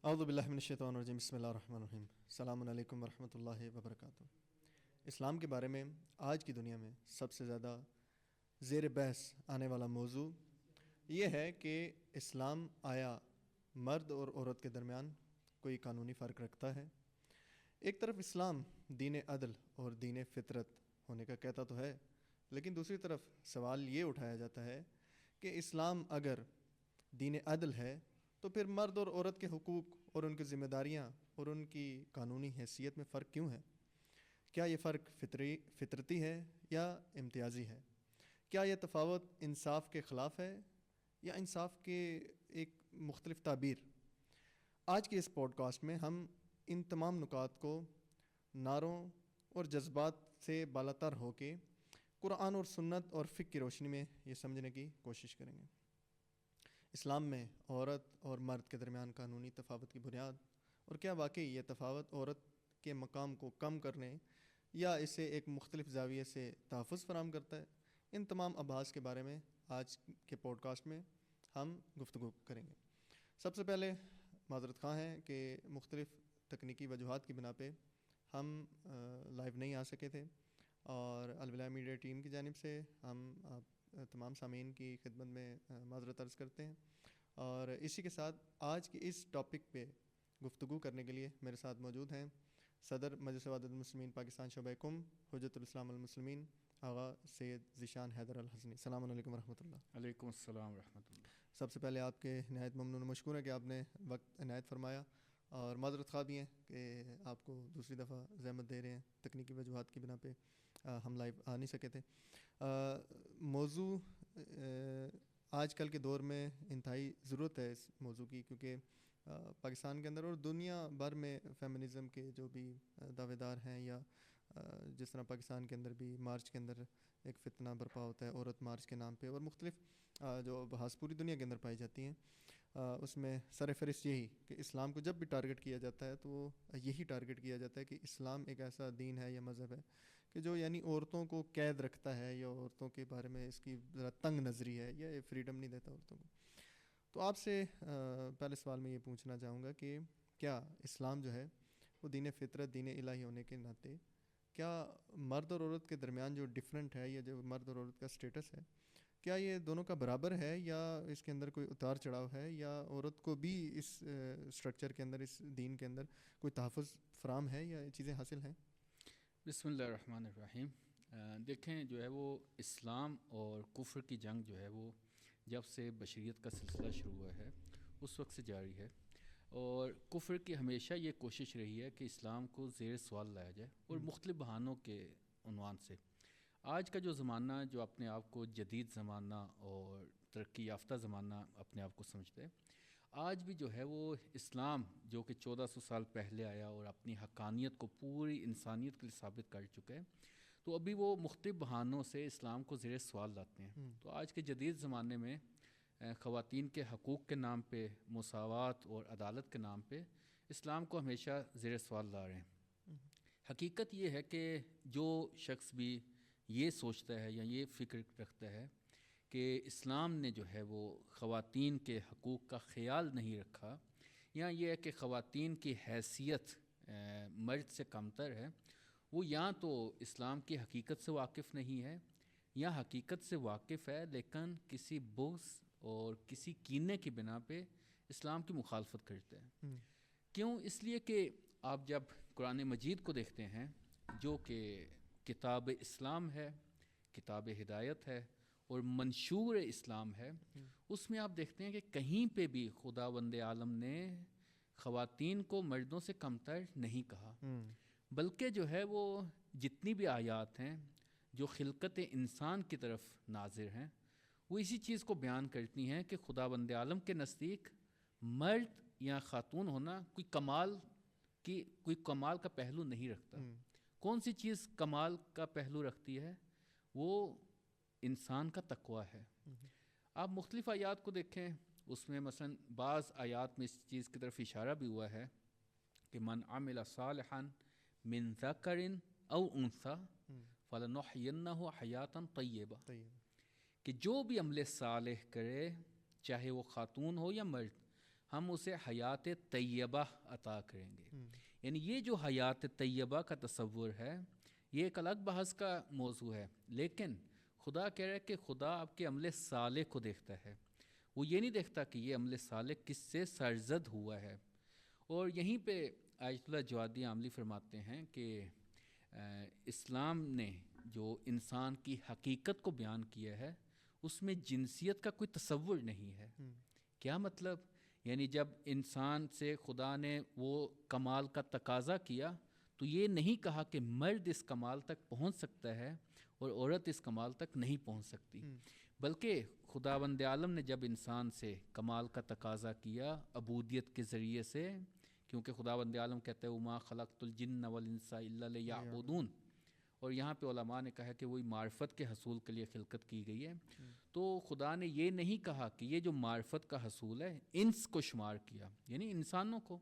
اعوذ باللہ من الشیطان الرجیم بسم اللہ الرحمن الرحیم السلام علیکم ورحمۃ اللہ وبرکاتہ۔ اسلام کے بارے میں آج کی دنیا میں سب سے زیادہ زیر بحث آنے والا موضوع یہ ہے کہ اسلام آیا مرد اور عورت کے درمیان کوئی قانونی فرق رکھتا ہے؟ ایک طرف اسلام دین عدل اور دین فطرت ہونے کا کہتا تو ہے، لیکن دوسری طرف سوال یہ اٹھایا جاتا ہے کہ اسلام اگر دین عدل ہے تو پھر مرد اور عورت کے حقوق اور ان کی ذمہ داریاں اور ان کی قانونی حیثیت میں فرق کیوں ہے؟ کیا یہ فرق فطرتی ہے یا امتیازی ہے؟ کیا یہ تفاوت انصاف کے خلاف ہے یا انصاف کے ایک مختلف تعبیر؟ آج کے اس پوڈ کاسٹ میں ہم ان تمام نکات کو نعروں اور جذبات سے بالاتر ہو کے قرآن اور سنت اور فقہ کی روشنی میں یہ سمجھنے کی کوشش کریں گے۔ اسلام میں عورت اور مرد کے درمیان قانونی تفاوت کی بنیاد، اور کیا واقعی یہ تفاوت عورت کے مقام کو کم کرنے یا اسے ایک مختلف زاویے سے تحفظ فراہم کرتا ہے؟ ان تمام ابحاث کے بارے میں آج کے پوڈ کاسٹ میں ہم گفتگو کریں گے۔ سب سے پہلے معذرت خواہ ہیں کہ مختلف تکنیکی وجوہات کی بنا پہ ہم لائیو نہیں آ سکے تھے، اور الولاء میڈیا ٹیم کی جانب سے ہم آپ تمام سامعین کی خدمت میں معذرت عرض کرتے ہیں۔ اور اسی کے ساتھ آج کی اس ٹاپک پہ گفتگو کرنے کے لیے میرے ساتھ موجود ہیں صدر مجلس وحدت المسلمین پاکستان شعبہ کم حجت الاسلام المسلمین آغا سید ذیشان حیدر الحسنی۔ السلام علیکم ورحمۃ اللہ۔ علیکم السلام ورحمۃ اللہ۔ سب سے پہلے آپ کے نہایت ممنون و مشکور ہے کہ آپ نے وقت عنایت فرمایا، اور معذرت خواہ بھی ہیں کہ آپ کو دوسری دفعہ زحمت دے رہے ہیں، تکنیکی وجوہات کی بنا پہ ہم لائیو آ نہیں سکے تھے۔ موضوع آج کل کے دور میں انتہائی ضرورت ہے اس موضوع کی، کیونکہ پاکستان کے اندر اور دنیا بھر میں فیمنزم کے جو بھی دعوے دار ہیں، یا جس طرح پاکستان کے اندر بھی مارچ کے اندر ایک فتنہ برپا ہوتا ہے عورت مارچ کے نام پہ، اور مختلف جو بحث پوری دنیا کے اندر پائی جاتی ہیں، اس میں سر فہرست یہی کہ اسلام کو جب بھی ٹارگٹ کیا جاتا ہے تو وہ یہی ٹارگٹ کیا جاتا ہے کہ اسلام ایک ایسا دین ہے یا مذہب ہے کہ جو یعنی عورتوں کو قید رکھتا ہے، یا عورتوں کے بارے میں اس کی ذرا تنگ نظری ہے، یا فریڈم نہیں دیتا عورتوں کو۔ تو آپ سے پہلے سوال میں یہ پوچھنا چاہوں گا کہ کیا اسلام جو ہے وہ دین فطرت، دین الہی ہونے کے ناطے، کیا مرد اور عورت کے درمیان جو ڈفرینٹ ہے، یا جو مرد اور عورت کا سٹیٹس ہے، کیا یہ دونوں کا برابر ہے، یا اس کے اندر کوئی اتار چڑھاؤ ہے، یا عورت کو بھی اس سٹرکچر کے اندر، اس دین کے اندر کوئی تحفظ فراہم ہے، یا یہ چیزیں حاصل ہیں؟ بسم اللہ الرحمن الرحیم۔ دیکھیں، جو ہے وہ اسلام اور کفر کی جنگ جو ہے وہ جب سے بشریت کا سلسلہ شروع ہوا ہے اس وقت سے جاری ہے، اور کفر کی ہمیشہ یہ کوشش رہی ہے کہ اسلام کو زیر سوال لایا جائے، اور مختلف بہانوں کے عنوان سے۔ آج کا جو زمانہ، جو اپنے آپ کو جدید زمانہ اور ترقی یافتہ زمانہ اپنے آپ کو سمجھتے ہیں، آج بھی جو ہے وہ اسلام جو کہ 1400 سال پہلے آیا اور اپنی حقانیت کو پوری انسانیت کے لیے ثابت کر چکے ہیں، تو ابھی وہ مختلف بہانوں سے اسلام کو زیر سوال لاتے ہیں۔ تو آج کے جدید زمانے میں خواتین کے حقوق کے نام پہ، مساوات اور عدالت کے نام پہ اسلام کو ہمیشہ زیر سوال لا رہے ہیں۔ حقیقت یہ ہے کہ جو شخص بھی یہ سوچتا ہے یا یہ فکر رکھتا ہے کہ اسلام نے جو ہے وہ خواتین کے حقوق کا خیال نہیں رکھا، یا یہ ہے کہ خواتین کی حیثیت مرد سے کمتر ہے، وہ یا تو اسلام کی حقیقت سے واقف نہیں ہے، یا حقیقت سے واقف ہے لیکن کسی بغض اور کسی کینے کی بنا پہ اسلام کی مخالفت کرتے ہیں۔ کیوں؟ اس لیے کہ آپ جب قرآن مجید کو دیکھتے ہیں، جو کہ کتاب اسلام ہے، کتاب ہدایت ہے اور منشور اسلام ہے، اس میں آپ دیکھتے ہیں کہ کہیں پہ بھی خداوند عالم نے خواتین کو مردوں سے کمتر نہیں کہا، بلکہ جو ہے وہ جتنی بھی آیات ہیں جو خلقت انسان کی طرف ناظر ہیں، وہ اسی چیز کو بیان کرتی ہیں کہ خداوند عالم کے نزدیک مرد یا خاتون ہونا کوئی کمال کا پہلو نہیں رکھتا۔ کون سی چیز کمال کا پہلو رکھتی ہے؟ وہ انسان کا تقویٰ ہے۔ آپ مختلف آیات کو دیکھیں، اس میں مثلا بعض آیات میں اس چیز کی طرف اشارہ بھی ہوا ہے کہ من عمل صالحا من ذکر او انثی فلنحینہ حیاتا طیبہ، کہ جو بھی عمل صالح کرے، چاہے وہ خاتون ہو یا مرد، ہم اسے حیات طیبہ عطا کریں گے. یعنی یہ جو حیات طیبہ کا تصور ہے یہ ایک الگ بحث کا موضوع ہے، لیکن خدا کہہ رہا ہے کہ خدا آپ کے عمل صالح کو دیکھتا ہے. وہ یہ نہیں دیکھتا کہ یہ عمل صالح کس سے سرزد ہوا ہے. اور یہیں پہ آیت اللہ جوادی عاملی فرماتے ہیں کہ اسلام نے جو انسان کی حقیقت کو بیان کیا ہے اس میں جنسیت کا کوئی تصور نہیں ہے. کیا مطلب؟ یعنی جب انسان سے خدا نے وہ کمال کا تقاضا کیا تو یہ نہیں کہا کہ مرد اس کمال تک پہنچ سکتا ہے اور عورت اس کمال تک نہیں پہنچ سکتی، بلکہ خداوند عالم نے جب انسان سے کمال کا تقاضا کیا عبودیت کے ذریعے سے، کیونکہ خداوند عالم کہتے ہیں وما خلقت الجن والانس الا لیعبدون، اور یہاں پہ علماء نے کہا کہ وہی معرفت کے حصول کے لیے خلقت کی گئی ہے. تو خدا نے یہ نہیں کہا کہ یہ جو معرفت کا حصول ہے انس کو شمار کیا، یعنی انسانوں کو.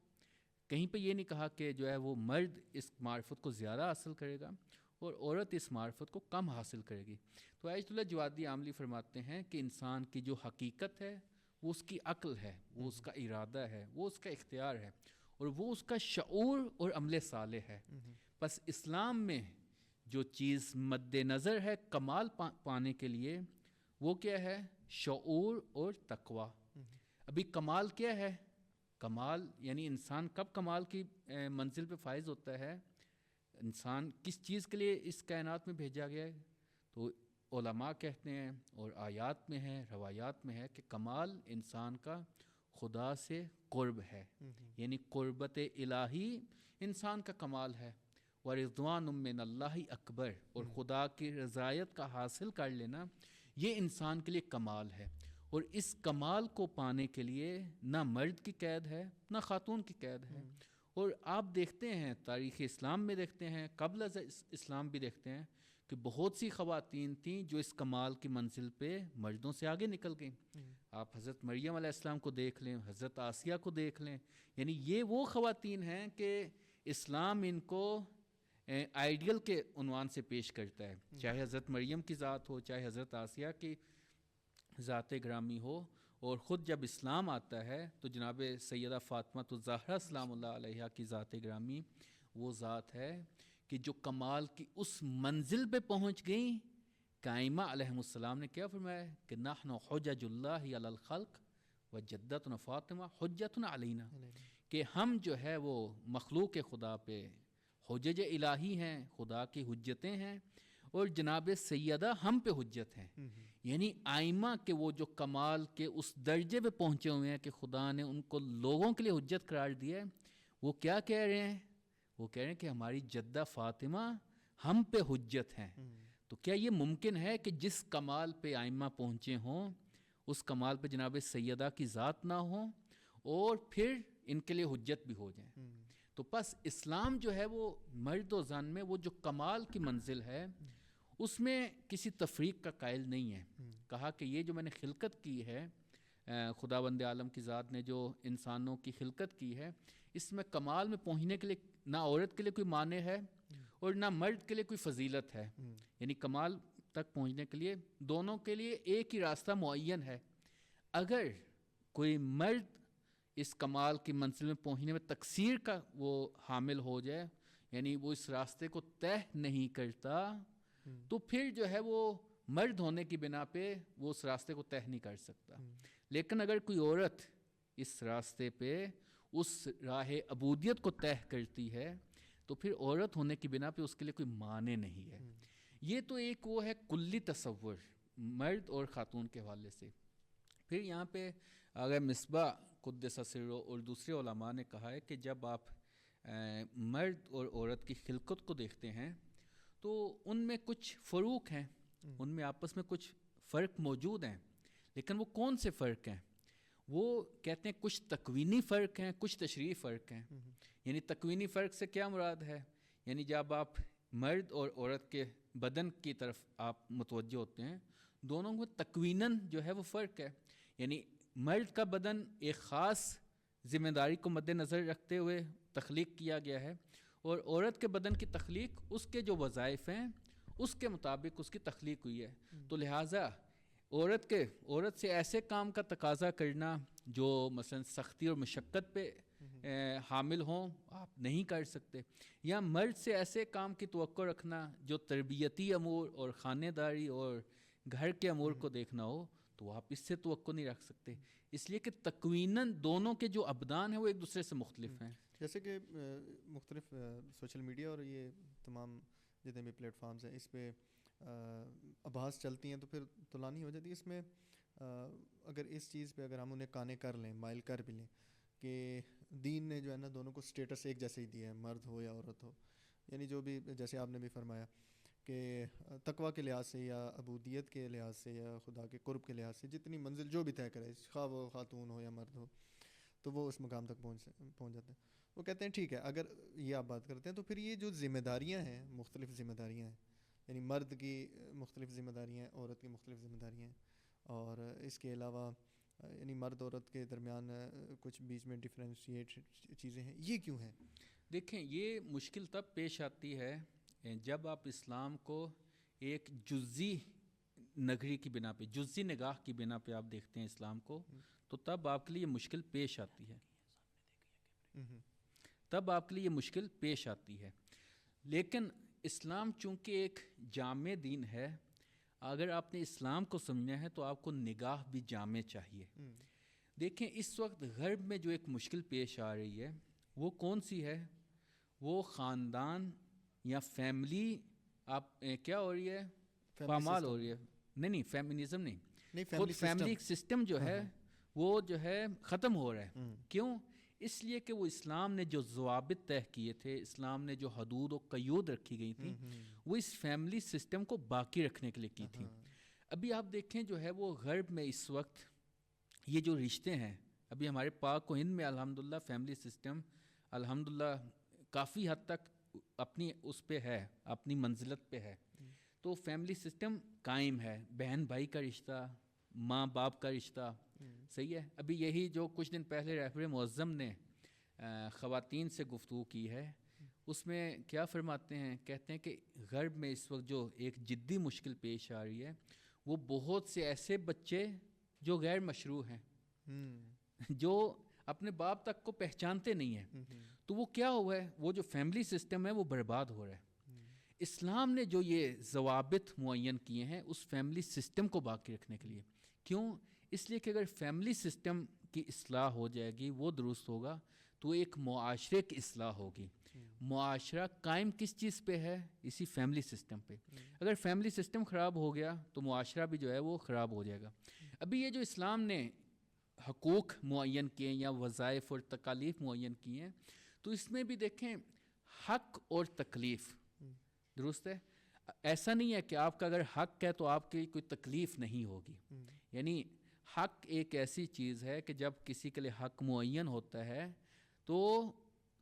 کہیں پہ یہ نہیں کہا کہ جو ہے وہ مرد اس معرفت کو زیادہ حاصل کرے گا اور عورت اس معرفت کو کم حاصل کرے گی. تو آیت اللہ جوادی عاملی فرماتے ہیں کہ انسان کی جو حقیقت ہے وہ اس کی عقل ہے، وہ اس کا ارادہ ہے، وہ اس کا اختیار ہے، اور وہ اس کا شعور اور عمل صالح ہے. بس اسلام میں جو چیز مد نظر ہے کمال پانے کے لیے وہ کیا ہے؟ شعور اور تقوی. ابھی کمال کیا ہے؟ کمال یعنی انسان کب کمال کی منزل پہ فائز ہوتا ہے؟ انسان کس چیز کے لیے اس کائنات میں بھیجا گیا ہے؟ تو علماء کہتے ہیں اور آیات میں ہے، روایات میں ہے کہ کمال انسان کا خدا سے قرب ہے، یعنی قربت الہی انسان کا کمال ہے. وَرِضْوَانٌ مِّنَ اللَّهِ اکبر، اور خدا کی رضایت کا حاصل کر لینا یہ انسان کے لیے کمال ہے. اور اس کمال کو پانے کے لیے نہ مرد کی قید ہے نہ خاتون کی قید ہے. اور آپ دیکھتے ہیں تاریخ اسلام میں دیکھتے ہیں، قبل از اسلام بھی دیکھتے ہیں کہ بہت سی خواتین تھیں جو اس کمال کی منزل پہ مردوں سے آگے نکل گئیں. آپ حضرت مریم علیہ السلام کو دیکھ لیں، حضرت آسیہ کو دیکھ لیں، یعنی یہ وہ خواتین ہیں کہ اسلام ان کو آئیڈیل کے عنوان سے پیش کرتا ہے، چاہے حضرت مریم کی ذات ہو، چاہے حضرت آسیہ کی ذات گرامی ہو. اور خود جب اسلام آتا ہے تو جناب سیدہ فاطمہ الزہرا سلام اللہ علیہا کی ذات گرامی وہ ذات ہے کہ جو کمال کی اس منزل پہ پہنچ گئیں. قائمہ علیہ السلام نے کیا فرمایا کہ نحن حجج اللہ علی الخلق و جدتنا فاطمہ حجتنا علینا، کہ ہم جو ہے وہ مخلوق خدا پہ حجج الہی ہیں، خدا کی حجتیں ہیں، اور جناب سیدہ ہم پہ حجت ہیں. یعنی آئمہ کے وہ جو کمال کے اس درجے پہ پہنچے ہوئے ہیں کہ خدا نے ان کو لوگوں کے لیے حجت قرار دیا ہے، وہ کیا کہہ رہے ہیں؟ وہ کہہ رہے ہیں کہ ہماری جدہ فاطمہ ہم پہ حجت ہیں. تو کیا یہ ممکن ہے کہ جس کمال پہ آئمہ پہنچے ہوں اس کمال پہ جناب سیدہ کی ذات نہ ہو اور پھر ان کے لیے حجت بھی ہو جائیں؟ تو پس اسلام جو ہے وہ مرد و زن میں وہ جو کمال کی منزل ہے اس میں کسی تفریق کا قائل نہیں ہے. کہا کہ یہ جو میں نے خلقت کی ہے، خداوند عالم کی ذات نے جو انسانوں کی خلقت کی ہے، اس میں کمال میں پہنچنے کے لیے نہ عورت کے لیے کوئی معنی ہے اور نہ مرد کے لیے کوئی فضیلت ہے. یعنی کمال تک پہنچنے کے لیے دونوں کے لیے ایک ہی راستہ معین ہے. اگر کوئی مرد اس کمال کی منزل میں پہنچنے میں تقصیر کا وہ حامل ہو جائے، یعنی وہ اس راستے کو طے نہیں کرتا، تو پھر جو ہے وہ مرد ہونے کی بنا پہ وہ اس راستے کو طے نہیں کر سکتا. لیکن اگر کوئی عورت اس راستے پہ اس راہ عبودیت کو طے کرتی ہے تو پھر عورت ہونے کی بنا پہ اس کے لیے کوئی معنی نہیں ہے. یہ تو ایک وہ ہے کلی تصور مرد اور خاتون کے حوالے سے. پھر یہاں پہ اگر مصباح قدس سرہ اور دوسرے علماء نے کہا ہے کہ جب آپ مرد اور عورت کی خلقت کو دیکھتے ہیں تو ان میں کچھ فروق ہیں، ان میں آپس میں کچھ فرق موجود ہیں، لیکن وہ کون سے فرق ہیں؟ وہ کہتے ہیں کچھ تکوینی فرق ہیں، کچھ تشریعی فرق ہیں. یعنی تکوینی فرق سے کیا مراد ہے؟ یعنی جب آپ مرد اور عورت کے بدن کی طرف آپ متوجہ ہوتے ہیں، دونوں میں تکویناً جو ہے وہ فرق ہے. یعنی مرد کا بدن ایک خاص ذمہ داری کو مد نظر رکھتے ہوئے تخلیق کیا گیا ہے، اور عورت کے بدن کی تخلیق اس کے جو وظائف ہیں اس کے مطابق اس کی تخلیق ہوئی ہے. تو لہٰذا عورت سے ایسے کام کا تقاضا کرنا جو مثلا سختی اور مشقت پہ حامل ہوں آپ نہیں کر سکتے، یا مرد سے ایسے کام کی توقع رکھنا جو تربیتی امور اور خانہ داری اور گھر کے امور کو دیکھنا ہو تو آپ اس سے توقع نہیں رکھ سکتے، اس لیے کہ تکویناً دونوں کے جو ابدان ہیں وہ ایک دوسرے سے مختلف ہیں. جیسے کہ مختلف سوشل میڈیا اور یہ تمام جتنے بھی پلیٹ فارمز ہیں اس پہ آباز چلتی ہیں تو پھر طلانی ہو جاتی ہے. اس میں اگر اس چیز پہ اگر ہم انہیں کانے کر لیں، مائل کر بھی لیں کہ دین نے جو ہے نا دونوں کو سٹیٹس ایک جیسے ہی دیا ہے، مرد ہو یا عورت ہو، یعنی جو بھی جیسے آپ نے بھی فرمایا کہ تقویٰ کے لحاظ سے یا عبودیت کے لحاظ سے یا خدا کے قرب کے لحاظ سے جتنی منزل جو بھی طے کرے، خواہ وہ خاتون ہو یا مرد ہو، تو وہ اس مقام تک پہنچ جاتے ہیں. وہ کہتے ہیں ٹھیک ہے اگر یہ آپ بات کرتے ہیں تو پھر یہ جو ذمہ داریاں ہیں، مختلف ذمہ داریاں ہیں، یعنی مرد کی مختلف ذمہ داریاں ہیں، عورت کی مختلف ذمہ داریاں ہیں، اور اس کے علاوہ یعنی مرد عورت کے درمیان کچھ بیچ میں ڈفرینشیٹ چیزیں ہیں، یہ کیوں ہیں؟ دیکھیں یہ مشکل تب پیش آتی ہے جب آپ اسلام کو ایک جزئی نگری کی بنا پہ، جزئی نگاہ کی بنا پہ آپ دیکھتے ہیں اسلام کو، تو تب آپ کے لیے یہ مشکل پیش آتی ہے، تب آپ کے لیے یہ مشکل پیش آتی ہے. لیکن اسلام چونکہ ایک جامع دین ہے، اگر آپ نے اسلام کو سمجھنا ہے تو آپ کو نگاہ بھی جامع چاہیے. دیکھیں اس وقت غرب میں جو ایک مشکل پیش آ رہی ہے وہ کون سی ہے؟ وہ خاندان یا فیملی آپ کیا ہو رہی ہے؟ پامال ہو رہی ہے. نہیں فیمنزم نہیں، خود فیملی سسٹم جو ہے وہ جو ہے ختم ہو رہا ہے. کیوں؟ اس لیے کہ وہ اسلام نے جو ضوابط طے کیے تھے، اسلام نے جو حدود و قیود رکھی گئی تھیں وہ اس فیملی سسٹم کو باقی رکھنے کے لیے کی تھی. ابھی آپ دیکھیں جو ہے وہ غرب میں اس وقت یہ جو رشتے ہیں، ابھی ہمارے پاک و ہند میں الحمدللہ فیملی سسٹم الحمدللہ کافی حد تک اپنی اس پہ ہے، اپنی منزلت پہ ہے. تو فیملی سسٹم قائم ہے، بہن بھائی کا رشتہ، ماں باپ کا رشتہ، صحیح ہے. ابھی یہی جو کچھ دن پہلے رہبر معظم نے خواتین سے گفتگو کی ہے اس میں کیا فرماتے ہیں؟ کہتے ہیں کہ غرب میں اس وقت جو ایک جدی مشکل پیش آ رہی ہے وہ بہت سے ایسے بچے جو غیر مشروع ہیں، جو اپنے باپ تک کو پہچانتے نہیں ہیں. تو وہ کیا ہوا ہے؟ وہ جو فیملی سسٹم ہے وہ برباد ہو رہا ہے. اسلام نے جو یہ ضوابط معین کیے ہیں اس فیملی سسٹم کو باقی رکھنے کے لیے. کیوں؟ اس لیے کہ اگر فیملی سسٹم کی اصلاح ہو جائے گی، وہ درست ہوگا، تو ایک معاشرے کی اصلاح ہوگی. معاشرہ قائم کس چیز پہ ہے؟ اسی فیملی سسٹم پہ. اگر فیملی سسٹم خراب ہو گیا تو معاشرہ بھی جو ہے وہ خراب ہو جائے گا. ابھی یہ جو اسلام نے حقوق معین کیے یا وظائف اور تکالیف معین کیے ہیں تو اس میں بھی دیکھیں حق اور تکلیف درست ہے. ایسا نہیں ہے کہ آپ کا اگر حق ہے تو آپ کی کوئی تکلیف نہیں ہوگی. یعنی حق ایک ایسی چیز ہے کہ جب کسی کے لیے حق معین ہوتا ہے تو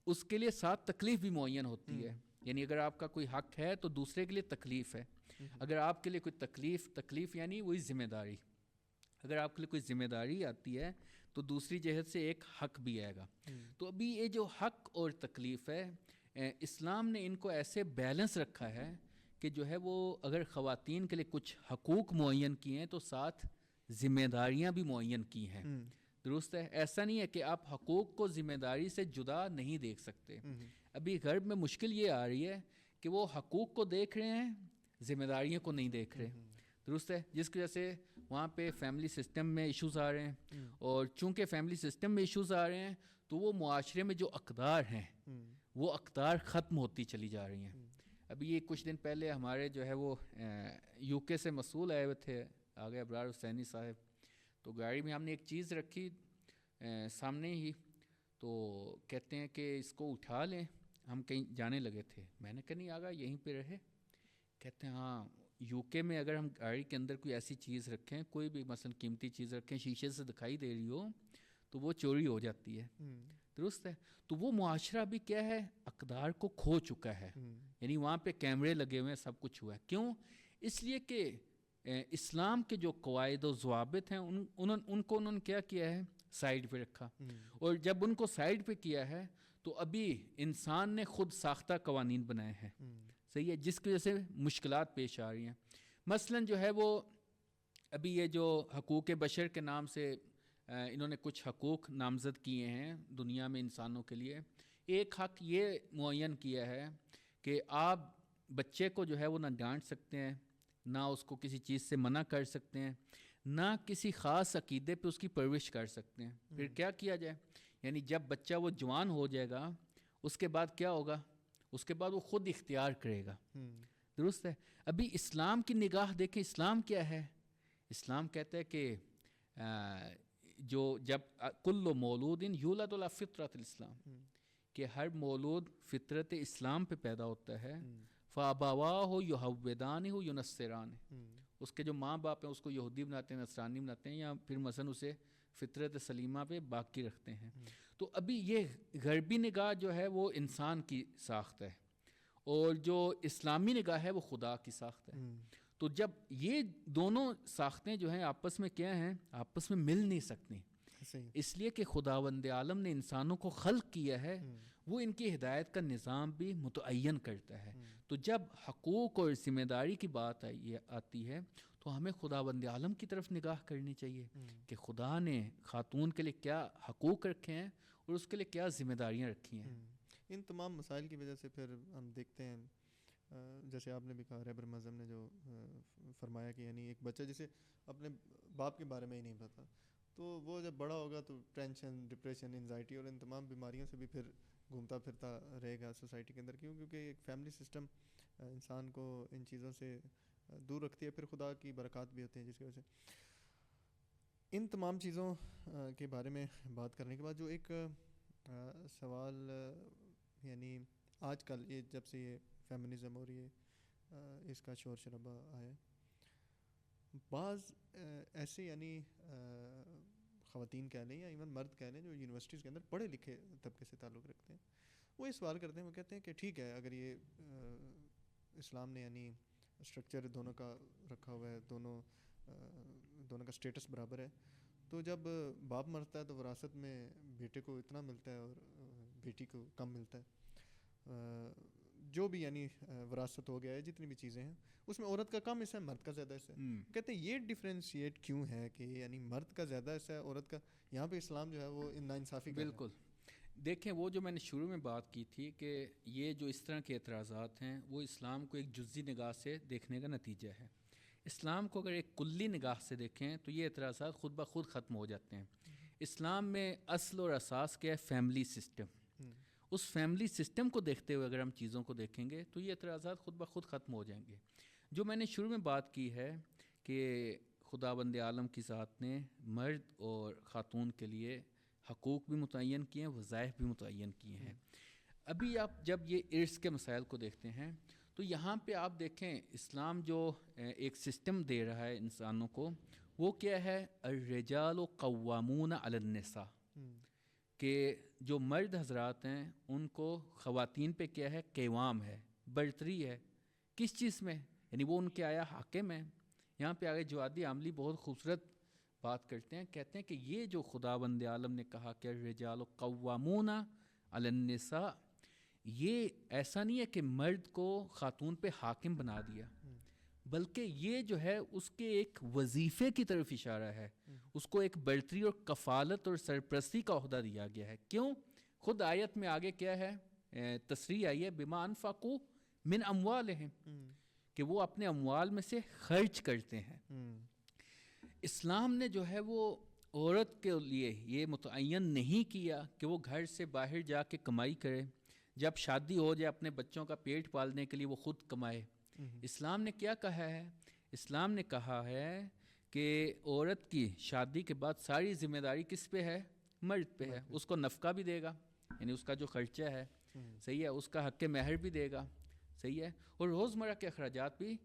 اس کے لیے ساتھ تکلیف بھی معین ہوتی ہے. یعنی اگر آپ کا کوئی حق ہے تو دوسرے کے لیے تکلیف ہے. اگر آپ کے لیے کوئی تکلیف یعنی وہی ذمہ داری، اگر آپ کے لیے کوئی ذمہ داری آتی ہے تو دوسری جہت سے ایک حق بھی آئے گا. تو ابھی یہ جو حق اور تکلیف ہے اسلام نے ان کو ایسے بیلنس رکھا ہے کہ جو ہے وہ اگر خواتین کے لیے کچھ حقوق معین کیے ہیں تو ساتھ ذمہ داریاں بھی معین کی ہیں. درست ہے. ایسا نہیں ہے کہ آپ حقوق کو ذمہ داری سے جدا نہیں دیکھ سکتے. ابھی غرب میں مشکل یہ آ رہی ہے کہ وہ حقوق کو دیکھ رہے ہیں، ذمہ داریوں کو نہیں دیکھ رہے. درست ہے. جس کی وجہ سے وہاں پہ فیملی سسٹم میں ایشوز آ رہے ہیں، اور چونکہ فیملی سسٹم میں ایشوز آ رہے ہیں تو وہ معاشرے میں جو اقدار ہیں وہ اقدار ختم ہوتی چلی جا رہی ہیں. ابھی یہ کچھ دن پہلے ہمارے جو ہے وہ یو کے سے مسئول آئے ہوئے تھے، آگے ابرار حسینی صاحب، تو گاڑی میں ہم نے ایک چیز رکھی سامنے ہی، تو کہتے ہیں کہ اس کو اٹھا لیں، ہم کہیں جانے لگے تھے. میں نے کہا نہیں آگا یہیں پہ رہے. کہتے ہیں ہاں یو کے میں اگر ہم گاڑی کے اندر کوئی ایسی چیز رکھیں، کوئی بھی مثلا قیمتی چیز رکھیں، شیشے سے دکھائی دے رہی ہو تو وہ چوری ہو جاتی ہے. درست ہے. تو وہ معاشرہ بھی کیا ہے؟ اقدار کو کھو چکا ہے. یعنی وہاں پہ کیمرے لگے ہوئے ہیں، سب کچھ ہوا ہے. کیوں؟ اس لیے کہ اسلام کے جو قواعد و ضوابط ہیں ان کو انہوں نے کیا کیا ہے؟ سائیڈ پہ رکھا. اور جب ان کو سائیڈ پہ کیا ہے تو ابھی انسان نے خود ساختہ قوانین بنائے ہیں. صحیح ہے. جس کی وجہ سے مشکلات پیش آ رہی ہیں. مثلا جو ہے وہ ابھی یہ جو حقوق بشر کے نام سے انہوں نے کچھ حقوق نامزد کیے ہیں دنیا میں انسانوں کے لیے. ایک حق یہ معین کیا ہے کہ آپ بچے کو جو ہے وہ نہ ڈانٹ سکتے ہیں، نہ اس کو کسی چیز سے منع کر سکتے ہیں، نہ کسی خاص عقیدے پہ اس کی پرورش کر سکتے ہیں. پھر کیا کیا جائے؟ یعنی جب بچہ وہ جوان ہو جائے گا اس کے بعد کیا ہوگا؟ اس کے بعد وہ خود اختیار کرے گا. درست ہے. ابھی اسلام کی نگاہ دیکھیں، اسلام کیا ہے؟ اسلام کہتا ہے کہ جو جب کل مولود یولد علی فطرت الاسلام، کہ ہر مولود فطرت اسلام پہ پیدا ہوتا ہے. فابواہ یہودانہ ینصرانہ، اس کے جو ماں باپ ہیں اس کو یہودی بناتے ہیں، نصرانی بناتے ہیں، یا پھر مثلا اسے فطرت سلیمہ پہ باقی رکھتے ہیں. تو ابھی یہ غربی نگاہ جو ہے وہ انسان کی ساخت ہے، اور جو اسلامی نگاہ ہے وہ خدا کی ساخت ہے. تو جب یہ دونوں ساختیں جو ہیں آپس میں کیا ہیں؟ آپس میں مل نہیں سکتی. اس لیے کہ خداوند عالم نے انسانوں کو خلق کیا ہے، وہ ان کی ہدایت کا نظام بھی متعین کرتا ہے. تو جب حقوق اور ذمہ داری کی بات آتی ہے تو ہمیں خداوند عالم کی طرف نگاہ کرنی چاہیے کہ خدا نے خاتون کے لیے کیا حقوق رکھے ہیں اور اس کے لیے کیا ذمہ داریاں رکھی ہیں. ان تمام مسائل کی وجہ سے پھر ہم دیکھتے ہیں، جیسے آپ نے بھی کہا، رہبر معظم نے جو فرمایا کہ یعنی ایک بچہ جسے اپنے باپ کے بارے میں ہی نہیں پتا، تو وہ جب بڑا ہوگا تو ٹینشن، ڈپریشن، انزائٹی اور ان تمام بیماریوں سے بھی پھر گھومتا پھرتا رہے گا سوسائٹی کے اندر. کیونکہ ایک فیملی سسٹم انسان کو ان چیزوں سے دور رکھتی ہے. پھر خدا کی برکات بھی ہوتی ہیں جس کی وجہ سے. ان تمام چیزوں کے بارے میں بات کرنے کے بعد جو ایک سوال، یعنی آج کل یہ جب سے یہ فیمنزم اور یہ اس کا شور شرابہ آیا، بعض ایسے یعنی خواتین کہہ لیں یا ایون مرد کہہ لیں جو یونیورسٹیز کے اندر پڑھے لکھے طبقے سے تعلق رکھتے ہیں، وہ یہ سوال کرتے ہیں، وہ کہتے ہیں کہ ٹھیک ہے اگر یہ اسلام نے یعنی اسٹرکچر دونوں کا رکھا ہوا ہے، دونوں کا سٹیٹس برابر ہے، تو جب باپ مرتا ہے تو وراثت میں بیٹے کو اتنا ملتا ہے اور بیٹی کو کم ملتا ہے. جو بھی یعنی وراثت ہو گیا ہے، جتنی بھی چیزیں ہیں اس میں عورت کا کم حصہ ہے، مرد کا زیادہ حصہ ہے. کہتے ہیں یہ ڈفرینشیٹ کیوں ہے کہ یعنی مرد کا زیادہ حصہ ہے، عورت کا؟ یہاں پہ اسلام جو ہے وہ ناانصافی کر رہا ہے. بالکل. دیکھیں وہ جو میں نے شروع میں بات کی تھی کہ یہ جو اس طرح کے اعتراضات ہیں وہ اسلام کو ایک جزئی نگاہ سے دیکھنے کا نتیجہ ہے. اسلام کو اگر ایک کلی نگاہ سے دیکھیں تو یہ اعتراضات خود بخود ختم ہو جاتے ہیں. اسلام میں اصل اور اساس کیا ہے؟ Family system. اس فیملی سسٹم کو دیکھتے ہوئے اگر ہم چیزوں کو دیکھیں گے تو یہ اعتراضات خود بخود ختم ہو جائیں گے. جو میں نے شروع میں بات کی ہے کہ خداوند عالم کی ذات نے مرد اور خاتون کے لیے حقوق بھی متعین کیے ہیں، وظائف بھی متعین کیے ہیں. ابھی آپ جب یہ ارث کے مسائل کو دیکھتے ہیں تو یہاں پہ آپ دیکھیں اسلام جو ایک سسٹم دے رہا ہے انسانوں کو، وہ کیا ہے؟ الرجال قوامون علی النساء، کہ جو مرد حضرات ہیں ان کو خواتین پہ کیا ہے؟ قوام ہے، برتری ہے. کس چیز میں؟ یعنی وہ ان کے آیا حاکم ہیں. یہاں پہ آگے جوادی عاملی بہت خوبصورت بات کرتے ہیں، کہتے ہیں کہ یہ جو خداوند عالم نے کہا کہ الرجال قوامون علی النساء، یہ ایسا نہیں ہے کہ مرد کو خاتون پہ حاکم بنا دیا، بلکہ یہ جو ہے اس کے ایک وظیفے کی طرف اشارہ ہے. اس کو ایک برتری اور کفالت اور سرپرستی کا عہدہ دیا گیا ہے. کیوں؟ خود آیت میں آگے کیا ہے تصریح آئی ہے، بما انفقوا من اموالہم، کہ وہ اپنے اموال میں سے خرچ کرتے ہیں. اسلام نے جو ہے وہ عورت کے لیے یہ متعین نہیں کیا کہ وہ گھر سے باہر جا کے کمائی کرے، جب شادی ہو جائے اپنے بچوں کا پیٹ پالنے کے لیے وہ خود کمائے. اسلام نے کیا کہا ہے؟ اسلام نے کہا ہے کہ عورت کی شادی کے بعد ساری ذمہ داری کس پہ ہے؟ مرد پہ ہے. اس کو نفقہ بھی دے گا، یعنی اس کا جو خرچہ ہے، صحیح ہے، اس کا حق مہر بھی دے گا، صحیح ہے، اور روزمرہ کے اخراجات بھی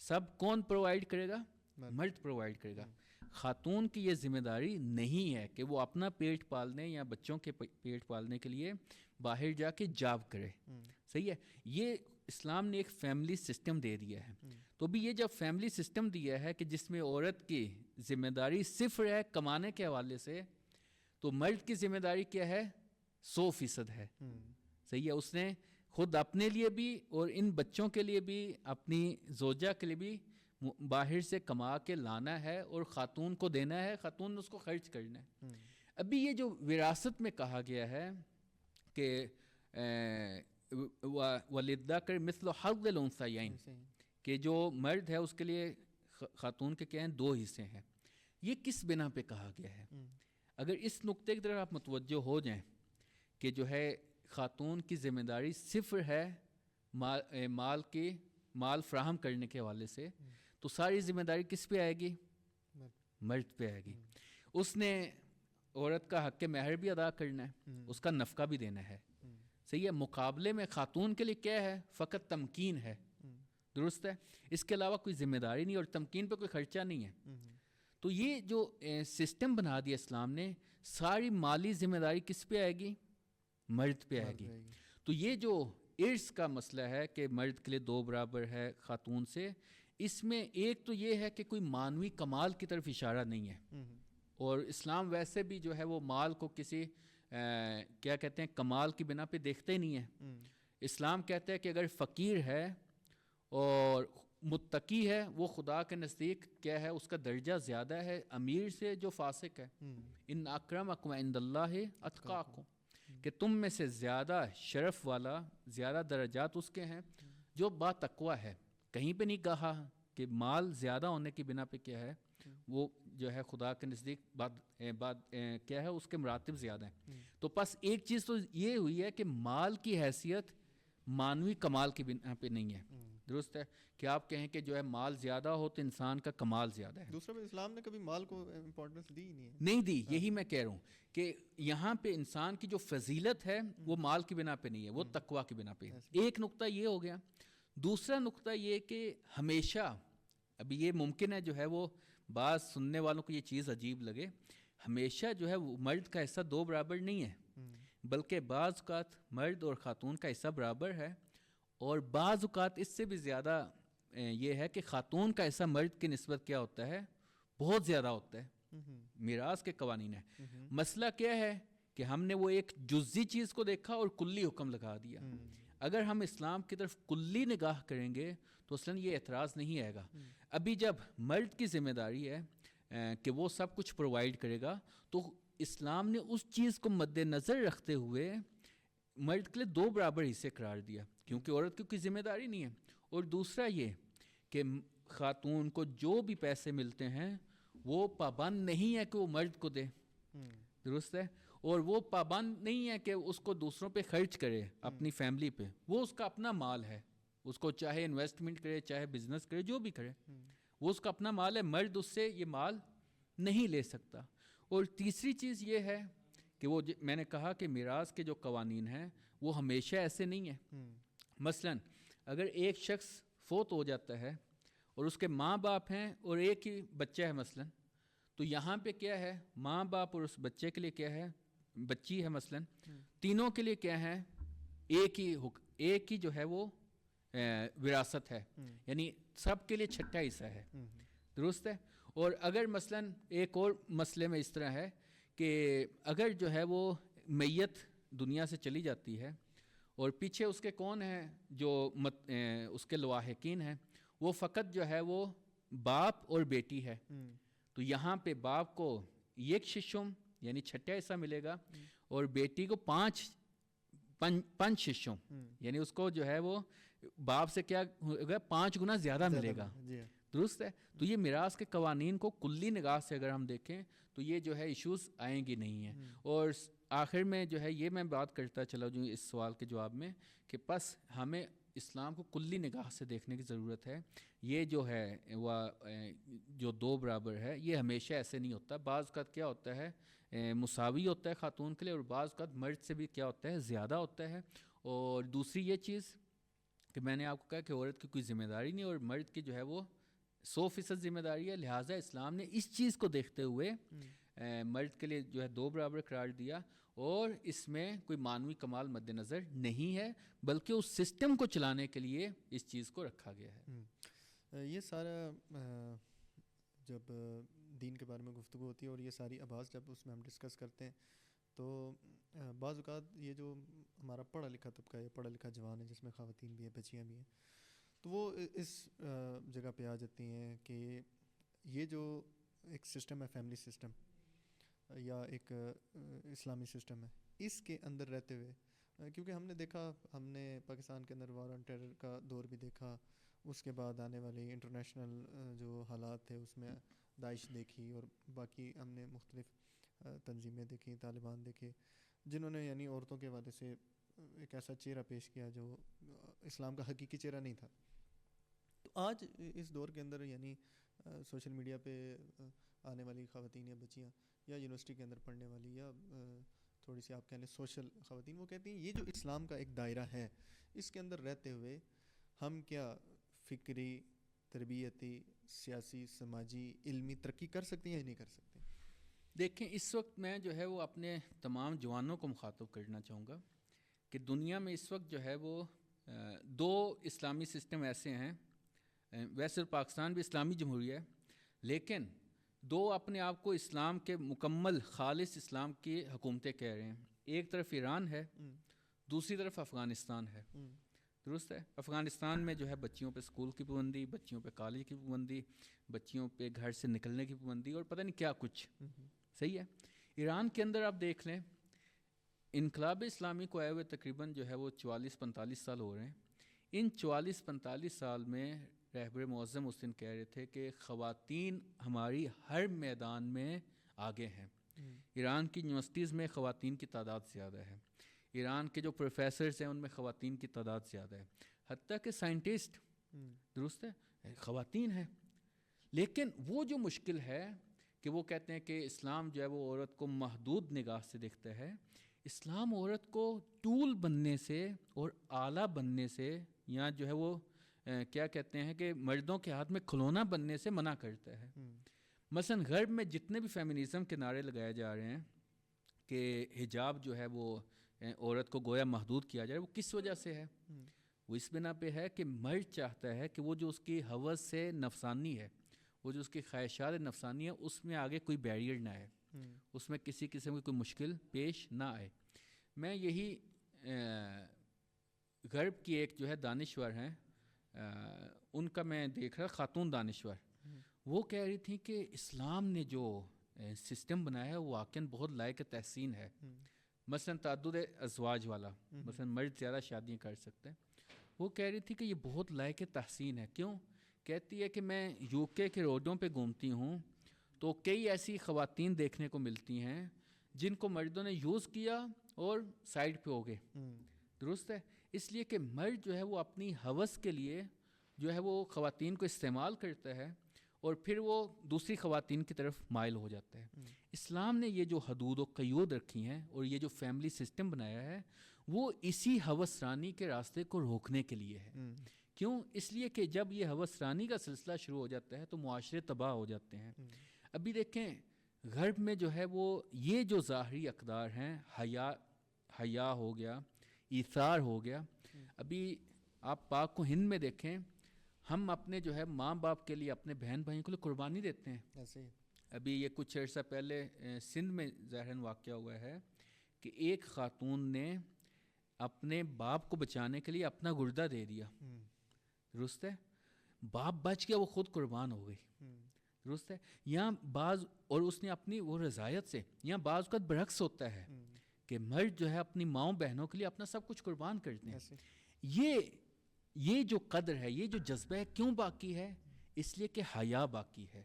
سب کون پرووائڈ کرے گا؟ مرد پرووائڈ کرے گا. خاتون کی یہ ذمہ داری نہیں ہے کہ وہ اپنا پیٹ پالنے یا بچوں کے پیٹ پالنے کے لیے باہر جا کے جاب کرے. صحیح ہے. یہ اسلام نے ایک فیملی سسٹم دے دیا ہے. تو بھی یہ جب فیملی سسٹم دیا ہے کہ جس میں عورت کی ذمہ داری صفر ہے کمانے کے حوالے سے، تو مرد کی ذمہ داری کیا ہے؟ 100% ہے. صحیح ہے. اس نے خود اپنے لیے بھی اور ان بچوں کے لیے بھی، اپنی زوجہ کے لیے بھی باہر سے کما کے لانا ہے اور خاتون کو دینا ہے, خاتون نے اس کو خرچ کرنا ہے. ابھی یہ جو وراثت میں کہا گیا ہے کہ وَلِلذَّكَرِ مِثْلُ حَظِّ الْأُنثَيَيْنِ, کہ جو مرد ہے اس کے لیے خاتون کے کیا ہیں, 2 حصے ہیں. یہ کس بنا پہ کہا گیا ہے؟ اگر اس نقطے کی طرف آپ متوجہ ہو جائیں کہ جو ہے خاتون کی ذمہ داری صفر ہے مال فراہم کرنے کے حوالے سے, تو ساری ذمہ داری کس پہ آئے گی؟ مرد پہ آئے گی. اس نے عورت کا حق مہر بھی ادا کرنا ہے, اس کا نفقہ بھی دینا ہے, صحیح ہے. مقابلے میں خاتون کے لیے کیا ہے؟ فقط تمکین ہے, درست ہے, اس کے علاوہ کوئی ذمہ داری نہیں, اور تمکین پہ کوئی خرچہ نہیں ہے. تو یہ جو سسٹم بنا دیا اسلام نے, ساری مالی ذمہ داری کس پہ آئے گی؟ مرد پہ آئے گی. تو یہ جو ارث کا مسئلہ ہے کہ مرد کے لیے 2 برابر ہے خاتون سے, اس میں ایک تو یہ ہے کہ کوئی معنوی کمال کی طرف اشارہ نہیں ہے, اور اسلام ویسے بھی جو ہے وہ مال کو کسی کیا کہتے ہیں کمال کی بنا پہ دیکھتے ہی نہیں ہے. اسلام کہتا ہے کہ اگر فقیر ہے اور متقی ہے, وہ خدا کے نزدیک کیا ہے, اس کا درجہ زیادہ ہے امیر سے جو فاسق ہے. ان اکرمکم عند اللہ اتقاکم, کہ تم میں سے زیادہ شرف والا, زیادہ درجات اس کے ہیں جو با تقوی ہے. کہیں پہ نہیں کہا کہ مال زیادہ ہونے کی بنا پہ کیا ہے وہ جو ہے خدا کے نزدیک کیا ہے اس کے مراتب زیادہ ہیں. تو بس ایک چیز تو یہ ہوئی ہے کہ مال کی حیثیت معنوی کمال کی بنا پہ نہیں ہے, درست ہے, کہ آپ کہیں کہ جو ہے مال زیادہ ہو تو انسان کا کمال زیادہ ہے. دوسرا اسلام نے کبھی مال کو امپورٹنس دی نہیں ہے, نہیں دی. یہی میں کہہ رہا ہوں کہ یہاں پہ انسان کی جو فضیلت ہے وہ مال کی بنا پہ نہیں ہے, وہ تقویٰ کی بنا پہ. ایک نقطہ یہ ہو گیا. دوسرا نقطہ یہ کہ ہمیشہ, ابھی یہ ممکن ہے جو ہے وہ بعض سننے والوں کو یہ چیز عجیب لگے, ہمیشہ جو ہے وہ مرد کا حصہ 2 برابر نہیں ہے, بلکہ بعض اوقات مرد اور خاتون کا حصہ برابر ہے, اور بعض اوقات اس سے بھی زیادہ یہ ہے کہ خاتون کا حصہ مرد کی نسبت کیا ہوتا ہے, بہت زیادہ ہوتا ہے. میراث کے قوانین ہے. مسئلہ کیا ہے کہ ہم نے وہ ایک جزئی چیز کو دیکھا اور کلی حکم لگا دیا. اگر ہم اسلام کی طرف کلی نگاہ کریں گے تو اصلاً یہ اعتراض نہیں آئے گا. ابھی جب مرد کی ذمہ داری ہے کہ وہ سب کچھ پرووائڈ کرے گا, تو اسلام نے اس چیز کو مد نظر رکھتے ہوئے مرد کے لیے 2 برابر حصے قرار دیا, کیونکہ عورت کی کوئی ذمہ داری نہیں ہے. اور دوسرا یہ کہ خاتون کو جو بھی پیسے ملتے ہیں وہ پابند نہیں ہے کہ وہ مرد کو دے, درست ہے, اور وہ پابند نہیں ہے کہ اس کو دوسروں پہ خرچ کرے اپنی فیملی پہ. وہ اس کا اپنا مال ہے, اس کو چاہے انویسٹمنٹ کرے, چاہے بزنس کرے, جو بھی کرے, وہ اس کا اپنا مال ہے. مرد اس سے یہ مال نہیں لے سکتا. اور تیسری چیز یہ ہے کہ وہ میں نے کہا کہ میراث کے جو قوانین ہیں وہ ہمیشہ ایسے نہیں ہیں. مثلاً اگر ایک شخص فوت ہو جاتا ہے اور اس کے ماں باپ ہیں اور ایک ہی بچہ ہے مثلاً, تو یہاں پہ کیا ہے, ماں باپ اور اس بچے کے لیے کیا ہے, بچی ہے مثلاً, تینوں کے لیے کیا ہے, ایک ہی جو ہے وہ وراثت ہے, یعنی سب کے لیے 6واں حصہ ہے, درست ہے. اور اگر مثلاً ایک اور مسئلے میں اس طرح ہے کہ اگر جو ہے وہ میت دنیا سے چلی جاتی ہے اور پیچھے اس کے کون ہیں جو اس کے لواحقین ہیں, وہ فقط جو ہے وہ باپ اور بیٹی ہے, تو یہاں پہ باپ کو 1 ششم یعنی 6واں حصہ ملے گا, اور بیٹی کو 5 ششم یعنی اس کو جو ہے وہ باپ سے کیا ہوگا, 5 گنا زیادہ ملے گا, درست ہے. تو یہ میراث کے قوانین کو کلی نگاہ سے اگر ہم دیکھیں تو یہ جو ہے ایشوز آئیں گی نہیں ہیں. اور آخر میں جو ہے یہ میں بات کرتا چلا جو اس سوال کے جواب میں کہ بس ہمیں اسلام کو کلی نگاہ سے دیکھنے کی ضرورت ہے. یہ جو ہے وہ جو 2 برابر ہے یہ ہمیشہ ایسے نہیں ہوتا. بعض اوقات کیا ہوتا ہے مساوی ہوتا ہے خاتون کے لیے, اور بعض اوقات مرد سے بھی کیا ہوتا ہے زیادہ ہوتا ہے. اور دوسری یہ چیز کہ میں نے آپ کو کہا کہ عورت کی کوئی ذمہ داری نہیں اور مرد کی جو ہے وہ 100% ذمہ داری ہے. لہٰذا اسلام نے اس چیز کو دیکھتے ہوئے مرد کے لیے جو ہے 2 برابر قرار دیا, اور اس میں کوئی معنوی کمال مد نظر نہیں ہے, بلکہ اس سسٹم کو چلانے کے لیے اس چیز کو رکھا گیا ہے. یہ سارا جب دین کے بارے میں گفتگو ہوتی ہے اور یہ ساری آباز جب اس میں ہم ڈسکس کرتے ہیں تو بعض اوقات یہ جو ہمارا پڑھا لکھا طبقہ ہے, پڑھا لکھا جوان ہے, جس میں خواتین بھی ہیں, بچیاں بھی ہیں, تو وہ اس جگہ پہ آ جاتی ہیں کہ یہ جو ایک سسٹم ہے، فیملی سسٹم یا ایک اسلامی سسٹم ہے، اس کے اندر رہتے ہوئے کیونکہ ہم نے دیکھا، ہم نے پاکستان کے اندر وار آن ٹیرر کا دور بھی دیکھا، اس کے بعد آنے والی انٹرنیشنل جو حالات تھے اس میں داعش دیکھی، اور باقی ہم نے مختلف تنظیمیں دیکھی، طالبان دیکھے، جنہوں نے یعنی عورتوں کے حوالے سے ایک ایسا چہرہ پیش کیا جو اسلام کا حقیقی چہرہ نہیں تھا. تو آج اس دور کے اندر یعنی سوشل میڈیا پہ آنے والی خواتین یا بچیاں یا یونیورسٹی کے اندر پڑھنے والی یا تھوڑی سی آپ کہہ لیں سوشل خواتین، وہ کہتی ہیں یہ جو اسلام کا ایک دائرہ ہے، اس کے اندر رہتے ہوئے ہم کیا فکری، تربیتی، سیاسی، سماجی، علمی ترقی کر سکتی ہیں یا نہیں کر سکتے؟ دیکھیں، اس وقت میں جو ہے وہ اپنے تمام جوانوں کو مخاطب کرنا چاہوں گا کہ دنیا میں اس وقت جو ہے وہ دو اسلامی سسٹم ایسے ہیں. ویسے پاکستان بھی اسلامی جمہوریہ ہے، لیکن دو اپنے آپ کو اسلام کے مکمل خالص اسلام کی حکومتیں کہہ رہے ہیں. ایک طرف ایران ہے، دوسری طرف افغانستان ہے. درست ہے. افغانستان میں جو ہے بچیوں پہ اسکول کی پابندی، بچیوں پہ کالج کی پابندی، بچیوں پہ گھر سے نکلنے کی پابندی، اور پتہ نہیں کیا کچھ. صحیح ہے. ایران کے اندر آپ دیکھ لیں، انقلاب اسلامی کو آئے ہوئے تقریباً جو ہے وہ 44-45 سال ہو رہے ہیں. ان 44-45 سال میں رہبر معظم اس دن کہہ رہے تھے کہ خواتین ہماری ہر میدان میں آگے ہیں. ایران کی یونیورسٹیز میں خواتین کی تعداد زیادہ ہے، ایران کے جو پروفیسرز ہیں ان میں خواتین کی تعداد زیادہ ہے، حتیٰ کہ سائنٹسٹ درست ہے خواتین ہیں. لیکن وہ جو مشکل ہے کہ وہ کہتے ہیں کہ اسلام جو ہے وہ عورت کو محدود نگاہ سے دیکھتا ہے. اسلام عورت کو ٹول بننے سے اور آلہ بننے سے، یا جو ہے وہ کیا کہتے ہیں کہ مردوں کے ہاتھ میں کھلونا بننے سے منع کرتا ہے. مثلا غرب میں جتنے بھی فیمنزم کے نعرے لگائے جا رہے ہیں کہ حجاب جو ہے وہ عورت کو گویا محدود کیا جائے، وہ کس وجہ سے ہے؟ وہ اس بنا پہ ہے کہ مرد چاہتا ہے کہ وہ جو اس کی ہوس سے نفسانی ہے، وہ جو اس کی خواہشات نفسانی ہے، اس میں آگے کوئی بیریئر نہ آئے، اس میں کسی قسم کی کوئی مشکل پیش نہ آئے. میں یہی غرب کی ایک جو ہے دانشور ہیں، ان کا میں دیکھ رہا، خاتون دانشور، وہ کہہ رہی تھیں کہ اسلام نے جو سسٹم بنایا ہے وہ واقعاً بہت لائق تحسین ہے. مثلا تعدد ازواج والا، مثلا مرد زیادہ شادیاں کر سکتے ہیں. وہ کہہ رہی تھی کہ یہ بہت لائق تحسین ہے. کیوں؟ کہتی ہے کہ میں یو کے روڈوں پہ گھومتی ہوں تو کئی ایسی خواتین دیکھنے کو ملتی ہیں جن کو مردوں نے یوز کیا اور سائڈ پہ ہو گئے. درست ہے. اس لیے کہ مرد جو ہے وہ اپنی ہوس کے لیے جو ہے وہ خواتین کو استعمال کرتا ہے اور پھر وہ دوسری خواتین کی طرف مائل ہو جاتا ہے. اسلام نے یہ جو حدود و قیود رکھی ہیں اور یہ جو فیملی سسٹم بنایا ہے وہ اسی ہوس رانی کے راستے کو روکنے کے لیے ہے. کیوں؟ اس لیے کہ جب یہ ہوس رانی کا سلسلہ شروع ہو جاتا ہے تو معاشرے تباہ ہو جاتے ہیں. ابھی دیکھیں غرب میں جو ہے وہ یہ جو ظاہری اقدار ہیں، حیا ہو گیا، ایثار ہو گیا. ابھی آپ پاک و ہند میں دیکھیں، ہم اپنے جو ہے ماں باپ کے لیے، اپنے بہن بھائیوں کے لیے قربانی دیتے ہیں. ایسے ہی ابھی یہ کچھ عرصہ پہلے سندھ میں ظاہراً واقعہ ہوا ہے کہ ایک خاتون نے اپنے باپ کو بچانے کے لیے اپنا گردہ دے دیا. درست ہے. باپ بچ گیا، وہ خود قربان ہو گئی. درست ہے. یہاں بعض، اور اس نے اپنی وہ رضایت سے، یہاں بعض اوقات برعکس ہوتا ہے کہ مرد جو ہے اپنی ماؤں بہنوں کے لیے اپنا سب کچھ قربان کرتے ہیں. یہ جو قدر ہے، یہ جو جذبہ ہے، کیوں باقی ہے؟ اس لیے کہ حیا باقی ہے.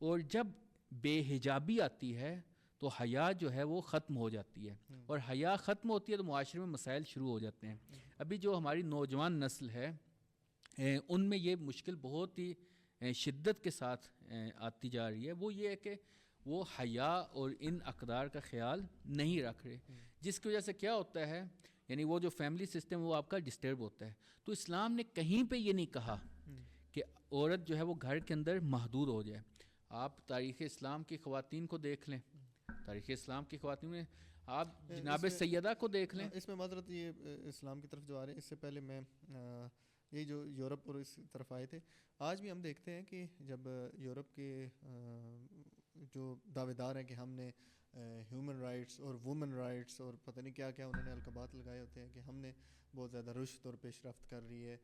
اور جب بے حجابی آتی ہے تو حیا جو ہے وہ ختم ہو جاتی ہے، اور حیا ختم ہوتی ہے تو معاشرے میں مسائل شروع ہو جاتے ہیں. ابھی جو ہماری نوجوان نسل ہے ان میں یہ مشکل بہت ہی شدت کے ساتھ آتی جا رہی ہے. وہ یہ ہے کہ وہ حیا اور ان اقدار کا خیال نہیں رکھ رہے، جس کی وجہ سے کیا ہوتا ہے، یعنی وہ جو فیملی سسٹم وہ آپ کا ڈسٹرب ہوتا ہے. تو اسلام نے کہیں پہ یہ نہیں کہا کہ عورت جو ہے وہ گھر کے اندر محدود ہو جائے. آپ تاریخ اسلام کی خواتین کو دیکھ لیں، تاریخ اسلام کی خواتین میں آپ جناب سیدہ کو دیکھ لیں. اس میں معذرت، یہ اسلام کی طرف جو آ رہے ہیں، اس سے پہلے میں یہ جو یورپ اور اس طرف آئے تھے، آج بھی ہم دیکھتے ہیں کہ جب یورپ کے جو دعوے دار ہیں کہ ہم نے ہیومن رائٹس اور وومن رائٹس اور پتہ نہیں کیا کیا انہوں نے القابات لگائے ہوتے ہیں کہ ہم نے بہت زیادہ رشد اور پیش رفت کر رہی ہے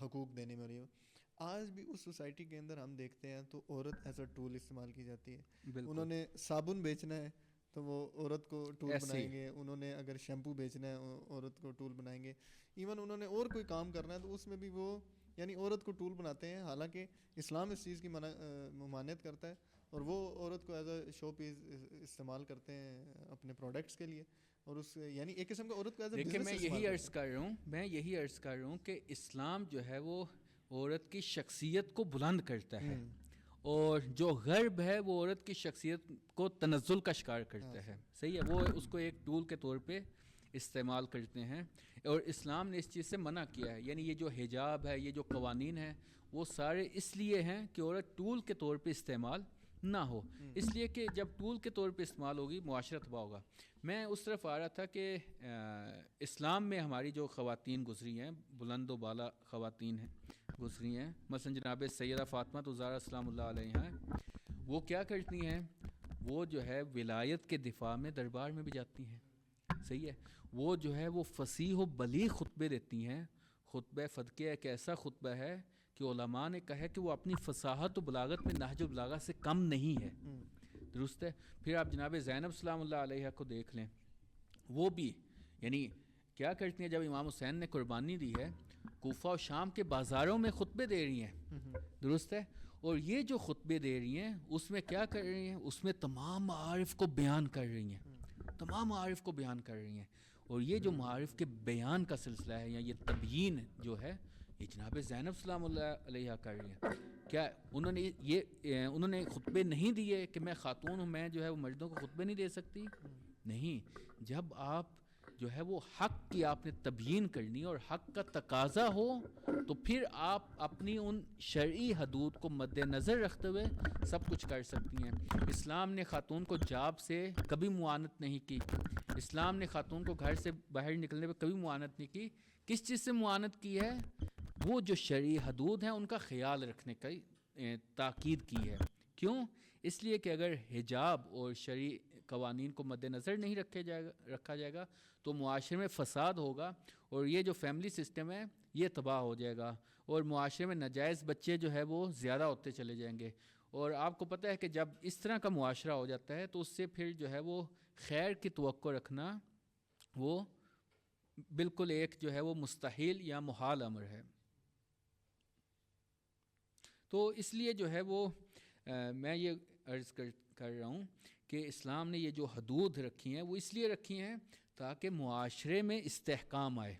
حقوق دینے میں. اور آج بھی اس سوسائٹی کے اندر ہم دیکھتے ہیں تو عورت ایز اے ٹول استعمال کی جاتی ہے. انہوں نے صابن بیچنا ہے تو وہ عورت کو ٹول بنائیں گے, انہوں نے اگر شیمپو بیچنا ہے عورت کو ٹول بنائیں گے, ایون انہوں نے اور کوئی کام کرنا ہے تو اس میں بھی وہ یعنی عورت کو ٹول بناتے ہیں. حالانکہ اسلام اس چیز کی ممانعت کرتا ہے اور وہ عورت کو ایز اے شو پیس استعمال کرتے ہیں اپنے پروڈکٹس کے لیے. اور اس یعنی ایک قسم کا عورت کو ایز اے بزنس میں یہی عرض کر رہا ہوں کہ اسلام جو ہے وہ عورت کی شخصیت کو بلند کرتا ہے, اور جو غرب ہے وہ عورت کی شخصیت کو تنزل کا شکار کرتا ہے. صحیح ہے, وہ اس کو ایک ٹول کے طور پہ استعمال کرتے ہیں, اور اسلام نے اس چیز سے منع کیا ہے. یعنی یہ جو حجاب ہے, یہ جو قوانین ہیں, وہ سارے اس لیے ہیں کہ عورت ٹول کے طور پہ استعمال نہ ہو. اس لیے کہ جب ٹول کے طور پہ استعمال ہوگی معاشرہ تباہ ہوگا. میں اس طرف آ رہا تھا کہ اسلام میں ہماری جو خواتین گزری ہیں, بلند و بالا خواتین ہیں گزری ہیں, مثلا جناب سیدہ فاطمہ الزہرا سلام اللہ علیہا, وہ کیا کرتی ہیں, وہ جو ہے ولایت کے دفاع میں دربار میں بھی جاتی ہیں. صحیح ہے, وہ جو ہے وہ فصیح و بلیغ خطبے دیتی ہیں. خطبہ فدقہ ایک ایسا خطبہ ہے کہ علماء نے کہا ہے کہ وہ اپنی فصاحت و بلاغت میں نہج البلاغہ سے کم نہیں ہے. درست ہے. پھر آپ جناب زینب سلام اللہ علیہ کو دیکھ لیں, وہ بھی یعنی کیا کرتی ہیں, جب امام حسین نے قربانی دی ہے, کوفہ و شام کے بازاروں میں خطبے دے رہی ہیں. درست ہے. اور یہ جو خطبے دے رہی ہیں اس میں کیا کر رہی ہیں, اس میں تمام معارف کو بیان کر رہی ہیں, تمام معارف کو بیان کر رہی ہیں. اور یہ جو معارف کے بیان کا سلسلہ ہے یا یہ تبیین جو ہے, یہ جناب زینب سلام اللہ علیہ کر رہی ہیں. کیا انہوں نے خطبے نہیں دیے کہ میں خاتون ہوں, میں جو ہے وہ مردوں کو خطبے نہیں دے سکتی؟ نہیں. جب آپ جو ہے وہ حق کی آپ نے تبیین کرنی اور حق کا تقاضا ہو تو پھر آپ اپنی ان شرعی حدود کو مد نظر رکھتے ہوئے سب کچھ کر سکتی ہیں. اسلام نے خاتون کو جاب سے کبھی معاونت نہیں کی. اسلام نے خاتون کو گھر سے باہر نکلنے پہ کبھی معاونت نہیں کی. کس چیز سے معاونت کی ہے؟ وہ جو شرعی حدود ہیں ان کا خیال رکھنے کا تاکید کی ہے. کیوں؟ اس لیے کہ اگر حجاب اور شرعی قوانین کو مد نظر نہیں رکھا جائے گا تو معاشرے میں فساد ہوگا, اور یہ جو فیملی سسٹم ہے یہ تباہ ہو جائے گا, اور معاشرے میں ناجائز بچے جو ہے وہ زیادہ ہوتے چلے جائیں گے. اور آپ کو پتہ ہے کہ جب اس طرح کا معاشرہ ہو جاتا ہے تو اس سے پھر جو ہے وہ خیر کی توقع رکھنا وہ بالکل ایک جو ہے وہ مستحیل یا محال امر ہے. تو اس لیے جو ہے وہ میں یہ عرض کر رہا ہوں کہ اسلام نے یہ جو حدود رکھی ہیں وہ اس لیے رکھی ہیں تاکہ معاشرے میں استحکام آئے,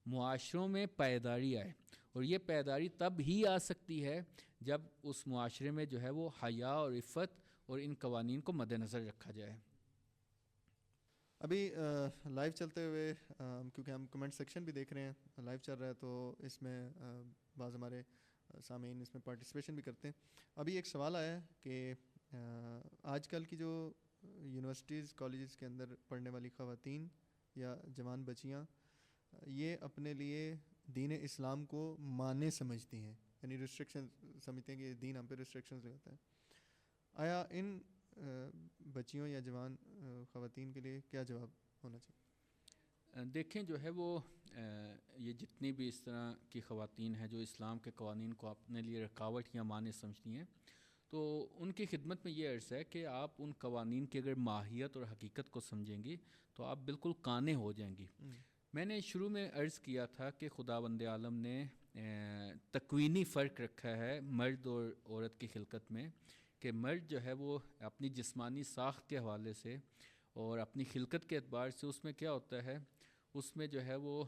معاشروں میں پائیداری آئے. اور یہ پائیداری تب ہی آ سکتی ہے جب اس معاشرے میں جو ہے وہ حیا اور عفت اور ان قوانین کو مد نظر رکھا جائے. ابھی لائیو چلتے ہوئے کیونکہ ہم کمنٹ سیکشن بھی دیکھ رہے ہیں, لائیو چل رہا ہے تو اس میں بعض ہمارے سامعین اس میں پارٹیسپیشن بھی کرتے ہیں. ابھی ایک سوال آیا ہے کہ آج کل کی جو یونیورسٹیز کالجز کے اندر پڑھنے والی خواتین یا جوان بچیاں یہ اپنے لیے دین اسلام کو مانے سمجھتی ہیں, یعنی ریسٹرکشن سمجھتے ہیں کہ دین ہم پہ ریسٹرکشنز لگاتا ہے. آیا ان بچیوں یا جوان خواتین کے لیے کیا جواب ہونا چاہیے؟ دیکھیں جو ہے وہ یہ جتنی بھی اس طرح کی خواتین ہیں جو اسلام کے قوانین کو اپنے لیے رکاوٹ یا مانع سمجھتی ہیں, تو ان کی خدمت میں یہ عرض ہے کہ آپ ان قوانین کی اگر ماہیت اور حقیقت کو سمجھیں گی تو آپ بالکل قانع ہو جائیں گی. میں نے شروع میں عرض کیا تھا کہ خداوند عالم نے تکوینی فرق رکھا ہے مرد اور عورت کی خلقت میں, کہ مرد جو ہے وہ اپنی جسمانی ساخت کے حوالے سے اور اپنی خلقت کے اعتبار سے اس میں کیا ہوتا ہے, اس میں جو ہے وہ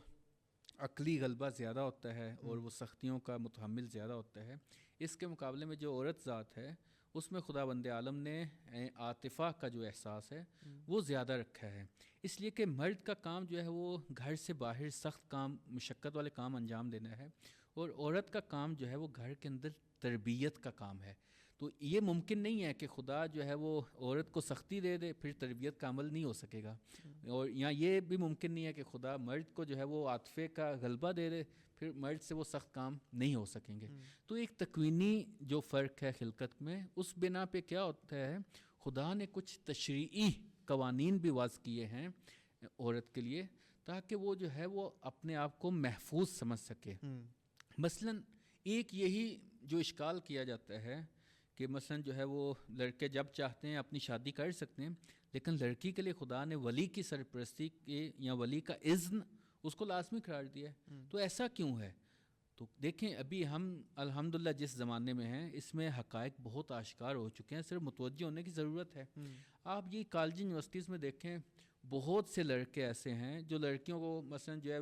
عقلی غلبہ زیادہ ہوتا ہے اور وہ سختیوں کا متحمل زیادہ ہوتا ہے. اس کے مقابلے میں جو عورت ذات ہے اس میں خداوند عالم نے عاطفہ کا جو احساس ہے وہ زیادہ رکھا ہے. اس لیے کہ مرد کا کام جو ہے وہ گھر سے باہر سخت کام, مشقت والے کام انجام دینا ہے, اور عورت کا کام جو ہے وہ گھر کے اندر تربیت کا کام ہے. تو یہ ممکن نہیں ہے کہ خدا جو ہے وہ عورت کو سختی دے دے پھر تربیت کا عمل نہیں ہو سکے گا، اور یا یہ بھی ممکن نہیں ہے کہ خدا مرد کو جو ہے وہ عاطفے کا غلبہ دے دے پھر مرد سے وہ سخت کام نہیں ہو سکیں گے۔ تو ایک تکوینی جو فرق ہے خلقت میں، اس بنا پہ کیا ہوتا ہے، خدا نے کچھ تشریعی قوانین بھی وضع کیے ہیں عورت کے لیے تاکہ وہ جو ہے وہ اپنے آپ کو محفوظ سمجھ سکے۔ مثلا ایک یہی جو اشکال کیا جاتا ہے کہ مثلا جو ہے وہ لڑکے جب چاہتے ہیں اپنی شادی کر سکتے ہیں، لیکن لڑکی کے لیے خدا نے ولی کی سرپرستی کے یا ولی کا اذن اس کو لازمی قرار دیا ہے۔ تو ایسا کیوں ہے؟ تو دیکھیں ابھی ہم الحمدللہ جس زمانے میں ہیں اس میں حقائق بہت آشکار ہو چکے ہیں، صرف متوجہ ہونے کی ضرورت ہے۔ آپ یہ کالج یونیورسٹیز میں دیکھیں بہت سے لڑکے ایسے ہیں جو لڑکیوں کو مثلا جو ہے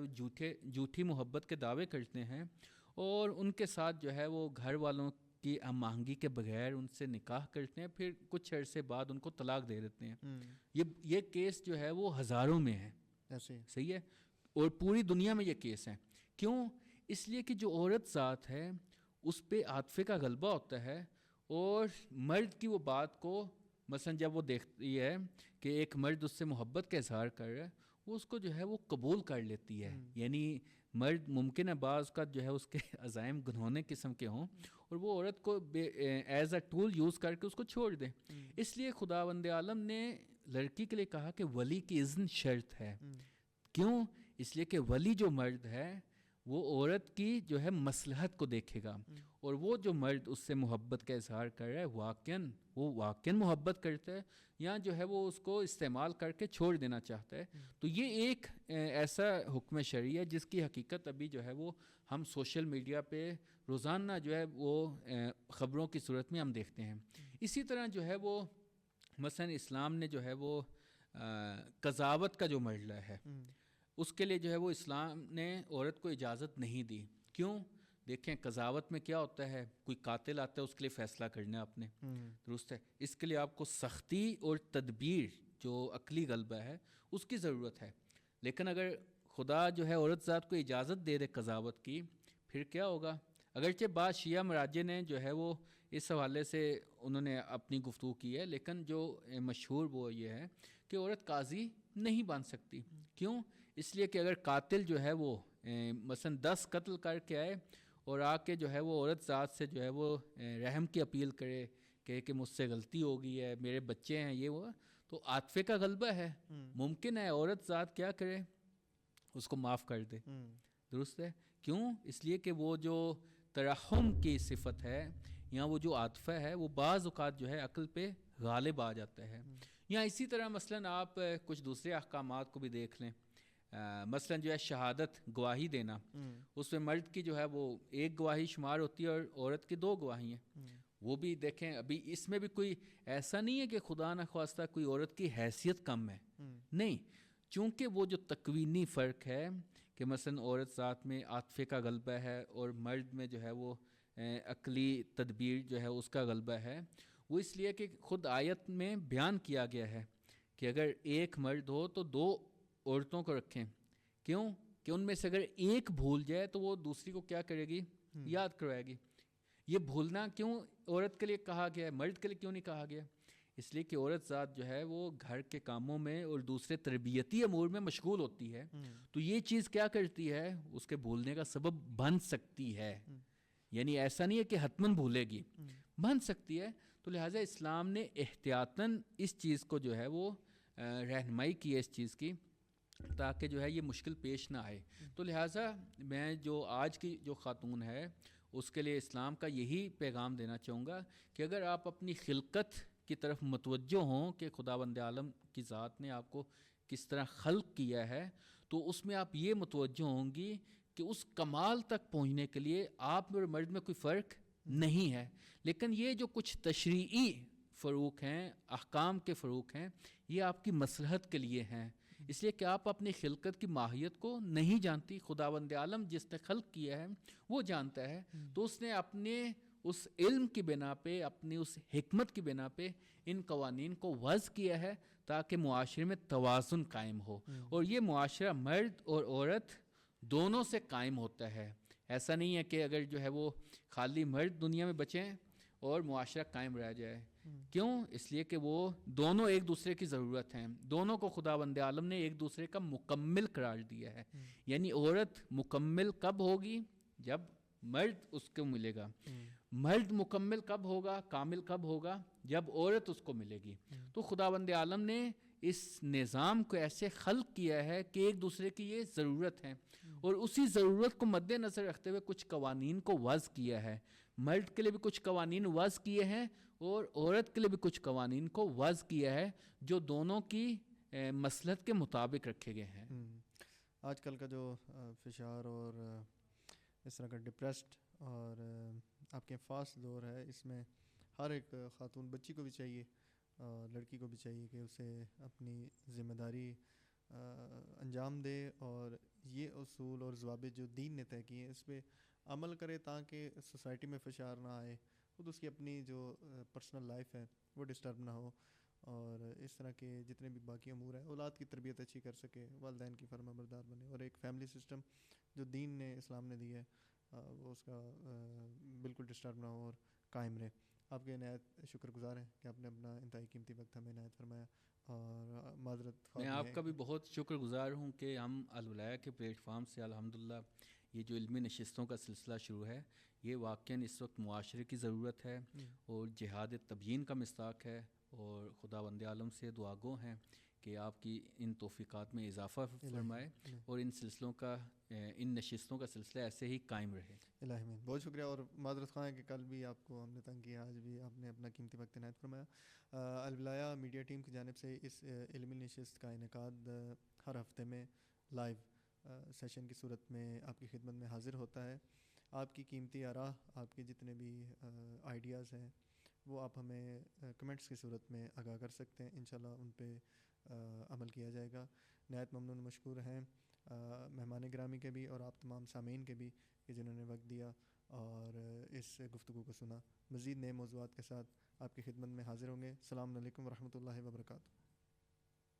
جھوٹی محبت کے دعوے کرتے ہیں اور ان کے ساتھ جو ہے وہ گھر والوں کی ہم آہنگی کے بغیر ان سے نکاح کرتے ہیں، پھر کچھ عرصے بعد ان کو طلاق دے دیتے ہیں۔ یہ کیس جو ہے وہ ہزاروں میں ہے، صحیح ہے، اور پوری دنیا میں یہ کیس ہیں۔ کیوں؟ اس لیے کہ جو عورت ذات ہے اس پہ عاطفے کا غلبہ ہوتا ہے، اور مرد کی وہ بات کو مثلا جب وہ دیکھتی ہے کہ ایک مرد اس سے محبت کا اظہار کر رہا ہے، وہ اس کو جو ہے وہ قبول کر لیتی ہے۔ یعنی مرد ممکن ہے بعض کا جو ہے اس کے عزائم گنہونے قسم کے ہوں اور وہ عورت کو ایز اے ٹول یوز کر کے اس کو چھوڑ دیں۔ اس لیے خداوند عالم نے لڑکی کے لیے کہا کہ ولی کی اذن شرط ہے۔ کیوں؟ اس لیے کہ ولی جو مرد ہے وہ عورت کی جو ہے مصلحت کو دیکھے گا، اور وہ جو مرد اس سے محبت کا اظہار کر رہا ہے واقعاً محبت کرتا ہے یا جو ہے وہ اس کو استعمال کر کے چھوڑ دینا چاہتا ہے۔ تو یہ ایک ایسا حکم شرعی ہے جس کی حقیقت ابھی جو ہے وہ ہم سوشل میڈیا پہ روزانہ جو ہے وہ خبروں کی صورت میں ہم دیکھتے ہیں۔ اسی طرح جو ہے وہ مثلا اسلام نے جو ہے وہ قضاوت کا جو مرحلہ ہے اس کے لیے جو ہے وہ اسلام نے عورت کو اجازت نہیں دی۔ کیوں؟ دیکھیں قضاوت میں کیا ہوتا ہے، کوئی قاتل آتا ہے اس کے لیے فیصلہ کرنا آپ نے، درست ہے، اس کے لیے آپ کو سختی اور تدبیر جو عقلی غلبہ ہے اس کی ضرورت ہے۔ لیکن اگر خدا جو ہے عورت ذات کو اجازت دے دے قضاوت کی، پھر کیا ہوگا؟ اگرچہ بعض شیعہ مراجع نے جو ہے وہ اس حوالے سے انہوں نے اپنی گفتگو کی ہے، لیکن جو مشہور وہ یہ ہے کہ عورت قاضی نہیں بن سکتی۔ کیوں؟ اس لیے کہ اگر قاتل جو ہے وہ مثلا 10 قتل کر کے آئے اور آ کے جو ہے وہ عورت ذات سے جو ہے وہ رحم کی اپیل کرے کہ مجھ سے غلطی ہو گئی ہے، میرے بچے ہیں، یہ وہ، تو عاطفے کا غلبہ ہے، ممکن ہے عورت ذات کیا کرے، اس کو معاف کر دے، درست ہے۔ کیوں؟ اس لیے کہ وہ جو ترحم کی صفت ہے یا وہ جو عاطفہ ہے وہ بعض اوقات جو ہے عقل پہ غالب آ جاتا ہے۔ یا اسی طرح مثلا آپ کچھ دوسرے احکامات کو بھی دیکھ لیں، مثلا جو ہے شہادت گواہی دینا، اس میں مرد کی جو ہے وہ ایک گواہی شمار ہوتی ہے اور عورت کی 2 گواہی ہیں۔ وہ بھی دیکھیں ابھی اس میں بھی کوئی ایسا نہیں ہے کہ خدا نخواستہ کوئی عورت کی حیثیت کم ہے، نہیں، چونکہ وہ جو تکوینی فرق ہے کہ مثلا عورت ذات میں عاطفے کا غلبہ ہے اور مرد میں جو ہے وہ عقلی تدبیر جو ہے اس کا غلبہ ہے، وہ اس لیے کہ خود آیت میں بیان کیا گیا ہے کہ اگر ایک مرد ہو تو 2 عورتوں کو رکھیں۔ کیوں؟ کہ ان میں سے اگر ایک بھول جائے تو وہ دوسری کو کیا کرے گی؟ یاد کروائے گی۔ یہ بھولنا کیوں عورت کے لیے کہا گیا ہے، مرد کے لیے کیوں نہیں کہا گیا؟ اس لیے کہ عورت ذات جو ہے وہ گھر کے کاموں میں اور دوسرے تربیتی امور میں مشغول ہوتی ہے، تو یہ چیز کیا کرتی ہے، اس کے بھولنے کا سبب بن سکتی ہے۔ یعنی ایسا نہیں ہے کہ حتماً بھولے گی، بن سکتی ہے۔ تو لہٰذا اسلام نے احتیاطاً اس چیز کو جو ہے وہ رہنمائی کی ہے اس چیز کی، تاکہ جو ہے یہ مشکل پیش نہ آئے۔ تو لہٰذا میں جو آج کی جو خاتون ہے اس کے لیے اسلام کا یہی پیغام دینا چاہوں گا کہ اگر آپ اپنی خلقت کی طرف متوجہ ہوں کہ خداوند عالم کی ذات نے آپ کو کس طرح خلق کیا ہے، تو اس میں آپ یہ متوجہ ہوں گی کہ اس کمال تک پہنچنے کے لیے آپ اور مرد میں کوئی فرق نہیں ہے، لیکن یہ جو کچھ تشریعی فروق ہیں، احکام کے فروق ہیں، یہ آپ کی مصلحت کے لیے ہیں، اس لیے کہ آپ اپنی خلقت کی ماہیت کو نہیں جانتی۔ خداوند عالم جس نے خلق کیا ہے وہ جانتا ہے، تو اس نے اپنے اس علم کی بنا پہ، اپنی اس حکمت کی بنا پہ ان قوانین کو وضع کیا ہے تاکہ معاشرے میں توازن قائم ہو، اور یہ معاشرہ مرد اور عورت دونوں سے قائم ہوتا ہے۔ ایسا نہیں ہے کہ اگر جو ہے وہ خالی مرد دنیا میں بچیں اور معاشرہ قائم رہ جائے. کیوں؟ اس لیے کہ وہ دونوں ایک دوسرے کی ضرورت ہیں. دونوں کو خداوند عالم نے ایک دوسرے کا مکمل قرار دیا ہے. یعنی عورت مکمل کب ہوگی؟ جب مرد اس کو ملے گا. مرد مکمل کب ہوگا، کامل کب ہوگا؟ جب عورت اس کو ملے گی. تو خداوند عالم نے اس نظام کو ایسے خلق کیا ہے کہ ایک دوسرے کی یہ ضرورت ہے، اور اسی ضرورت کو مد نظر رکھتے ہوئے کچھ قوانین کو وضع کیا ہے. مرد کے لیے بھی کچھ قوانین وضع کیے ہیں اور عورت کے لیے بھی کچھ قوانین کو وضع کیا ہے جو دونوں کی مصلحت کے مطابق رکھے گئے ہیں. آج کل کا جو فشار اور اس طرح کا ڈپریسڈ اور آپ کے فاسٹ دور ہے، اس میں ہر ایک خاتون، بچی کو بھی چاہیے اور لڑکی کو بھی چاہیے کہ اسے اپنی ذمہ داری انجام دے اور یہ اصول اور ضوابط جو دین نے طے کیے ہیں اس پہ عمل کرے تاکہ سوسائٹی میں فشار نہ آئے، خود اس کی اپنی جو پرسنل لائف ہے وہ ڈسٹرب نہ ہو، اور اس طرح کے جتنے بھی باقی امور ہیں اولاد کی تربیت اچھی کر سکے، والدین کی فرما بردار بنے، اور ایک فیملی سسٹم جو دین نے، اسلام نے دی ہے، وہ اس کا بالکل ڈسٹرب نہ ہو اور قائم رہے. آپ کے نہایت شکر گزار ہیں کہ آپ نے اپنا انتہائی قیمتی وقت ہمیں عنایت فرمایا، اور معذرت میں خواہ آپ کا بھی بہت شکر گزار ہوں کہ ہم الولایا کے پلیٹ فارم سے الحمدللہ یہ جو علمی نشستوں کا سلسلہ شروع ہے، یہ واقعاً اس وقت معاشرے کی ضرورت ہے اور جہاد تبیین کا مصداق ہے، اور خداوند عالم سے دعا گو ہیں کہ آپ کی ان توفیقات میں اضافہ فرمائے اور ان سلسلوں کا، ان نشستوں کا سلسلہ ایسے ہی قائم رہے. الہی آمین. بہت شکریہ، اور معذرت خواہ ہے کہ کل بھی آپ کو ہم نے تنگ کیا، آج بھی آپ نے اپنا قیمتی وقت عنایت فرمایا. الولایا میڈیا ٹیم کی جانب سے اس علمی نشست کا انعقاد ہر ہفتے میں لائیو سیشن کی صورت میں آپ کی خدمت میں حاضر ہوتا ہے. آپ کی قیمتی آراء، آپ کے جتنے بھی آئیڈیاز ہیں وہ آپ ہمیں کمنٹس کی صورت میں آگاہ کر سکتے ہیں، انشاءاللہ ان پہ عمل کیا جائے گا. نہایت ممنون مشکور ہیں مہمان گرامی کے بھی اور آپ تمام سامعین کے بھی کہ جنہوں نے وقت دیا اور اس گفتگو کو سنا. مزید نئے موضوعات کے ساتھ آپ کی خدمت میں حاضر ہوں گے. السلام علیکم ورحمۃ اللہ وبرکاتہ.